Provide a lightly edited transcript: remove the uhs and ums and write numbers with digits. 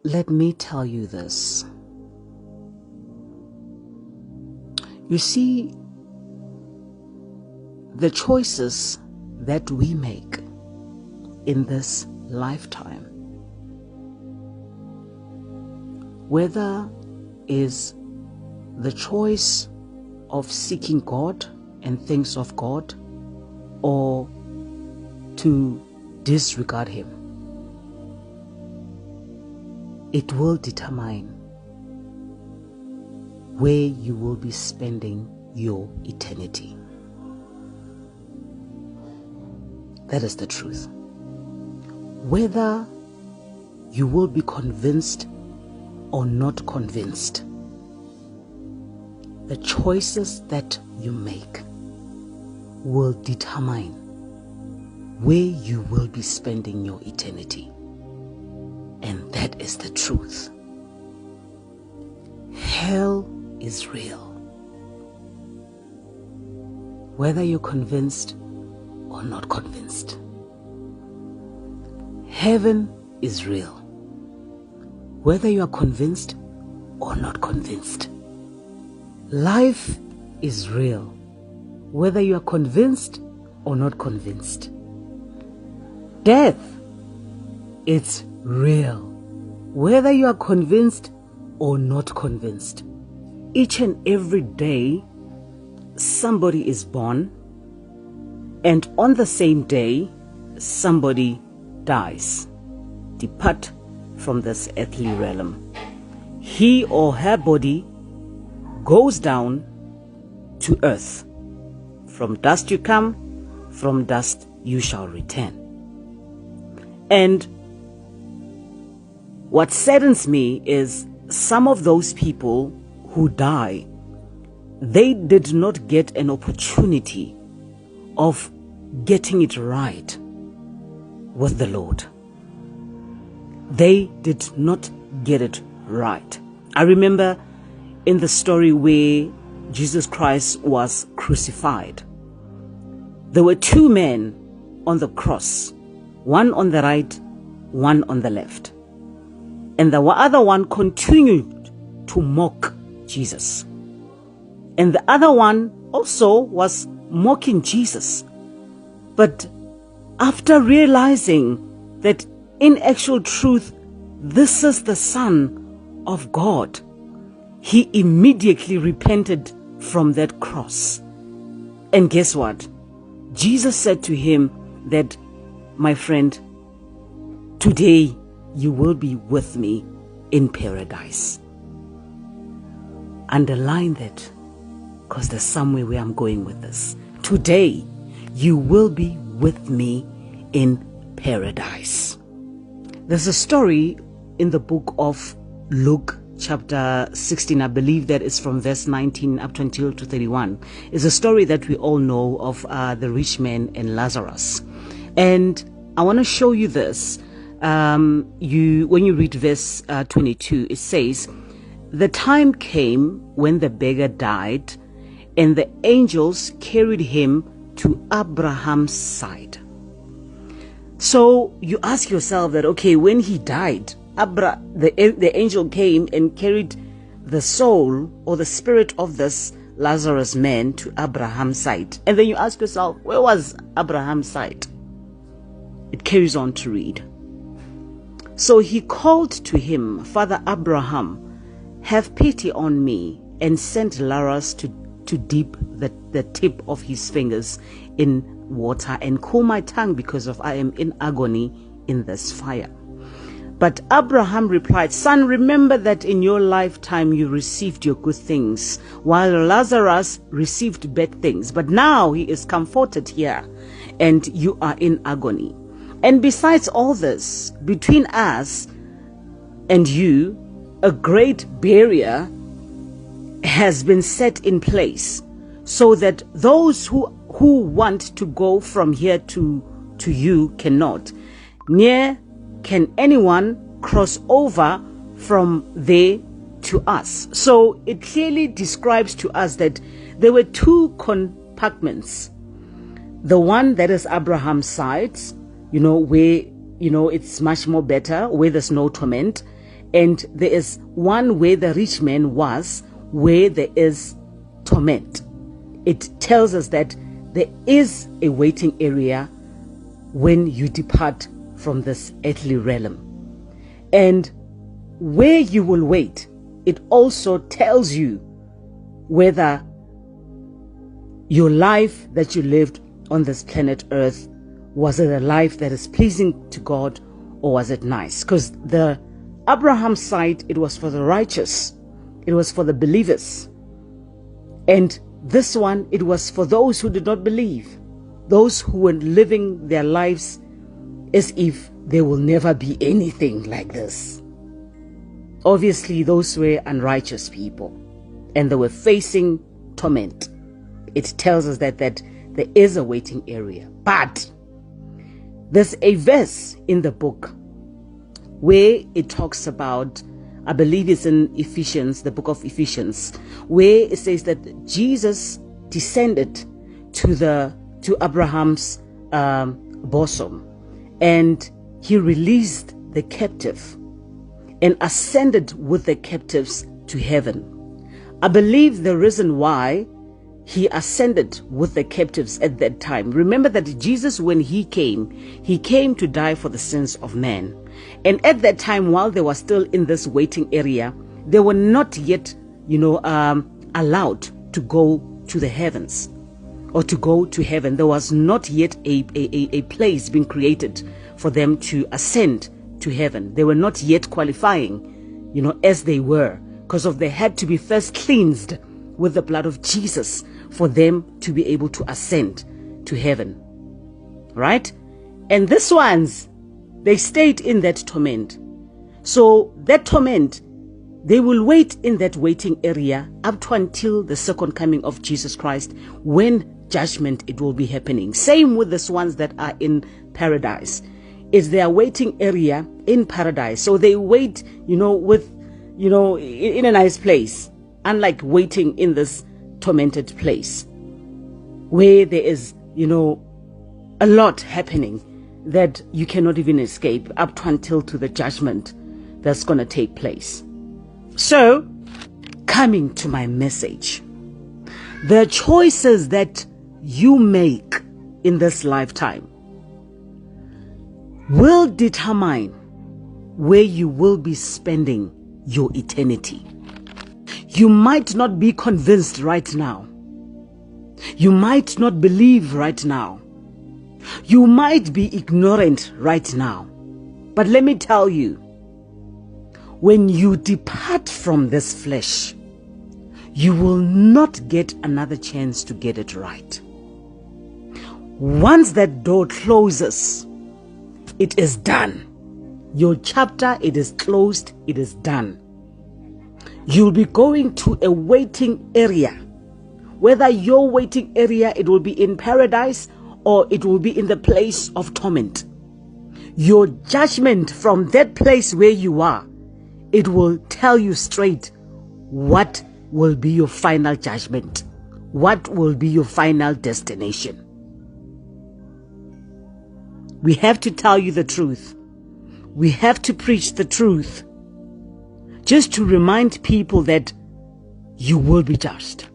let me tell you this. You see, the choices that we make in this lifetime, whether is the choice of seeking God and things of God, or to disregard Him, it will determine where you will be spending your eternity. That is the truth. Whether you will be convinced or not convinced, the choices that you make will determine where you will be spending your eternity. And that is the truth. Hell is real. Whether you're convinced or not convinced. Heaven is real. Whether you are convinced or not convinced. Life is real. Whether you are convinced or not convinced. Death, it's real. Whether you are convinced or not convinced. Each and every day, somebody is born, and on the same day, somebody dies, depart from this earthly realm. He or her body goes down to earth. From dust you come, from dust you shall return. And what saddens me is some of those people who die, they did not get an opportunity of getting it right with the Lord. They did not get it right. I remember in the story where Jesus Christ was crucified, there were two men on the cross, one on the right, one on the left. And the other one continued to mock Jesus. And the other one also was mocking Jesus. But after realizing that in actual truth, this is the Son of God, he immediately repented from that cross. And guess what? Jesus said to him that, my friend, today you will be with me in paradise. Underline that, because there's somewhere where I'm going with this. Today you will be with me in paradise. There's a story in the book of Luke chapter 16, I believe that is from verse 19 up to 31. It's a story that we all know of the rich man and Lazarus. And I want to show you this. When you read verse 22, it says, "The time came when the beggar died, and the angels carried him to Abraham's side." So you ask yourself that, okay, when he died, the angel came and carried the soul or the spirit of this Lazarus man to Abraham's side. And then you ask yourself, where was Abraham's side? It carries on to read. "So he called to him, 'Father Abraham, have pity on me, and send Lazarus to dip the tip of his fingers in water and cool my tongue, because I am in agony in this fire.' But Abraham replied, 'Son, remember that in your lifetime you received your good things, while Lazarus received bad things. But now he is comforted here, and you are in agony. And besides all this, between us and you, a great barrier has been set in place, so that those who want to go from here to you cannot. Neither can anyone cross over from there to us.'" So it clearly describes to us that there were two compartments. The one that is Abraham's side, where, it's much more better, where there's no torment. And there is one where the rich man was, where there is torment. It tells us that there is a waiting area when you depart from this earthly realm. And where you will wait, it also tells you whether your life that you lived on this planet Earth, was it a life that is pleasing to God, or was it nice? Because the Abraham's side, it was for the righteous, it was for the believers. And this one, it was for those who did not believe, those who were living their lives as if there will never be anything like this. Obviously, those were unrighteous people, and they were facing torment. It tells us that there is a waiting area. But there's a verse in the book where it talks about, I believe it's in Ephesians, the book of Ephesians, where it says that Jesus descended to Abraham's bosom, and he released the captive and ascended with the captives to heaven. I believe the reason why he ascended with the captives at that time. Remember that Jesus, when he came to die for the sins of man. And at that time, while they were still in this waiting area, they were not yet, allowed to go to the heavens or to go to heaven. There was not yet a place being created for them to ascend to heaven. They were not yet qualifying, as they were, because they had to be first cleansed with the blood of Jesus for them to be able to ascend to heaven. Right? And these ones, they stayed in that torment. So that torment, they will wait in that waiting area up to until the second coming of Jesus Christ, when judgment it will be happening. Same with these ones that are in paradise. It's their waiting area in paradise. So they wait, in a nice place, unlike waiting in this tormented place where there is, a lot happening that you cannot even escape up to until to the judgment that's going to take place. So, coming to my message, the choices that you make in this lifetime will determine where you will be spending your eternity. You might not be convinced right now. You might not believe right now. You might be ignorant right now. But let me tell you, when you depart from this flesh, you will not get another chance to get it right. Once that door closes, it is done. Your chapter, it is closed, it is done. You'll be going to a waiting area. Whether your waiting area, it will be in paradise or it will be in the place of torment. Your judgment from that place where you are, it will tell you straight what will be your final judgment, what will be your final destination. We have to tell you the truth. We have to preach the truth, just to remind people that you will be judged.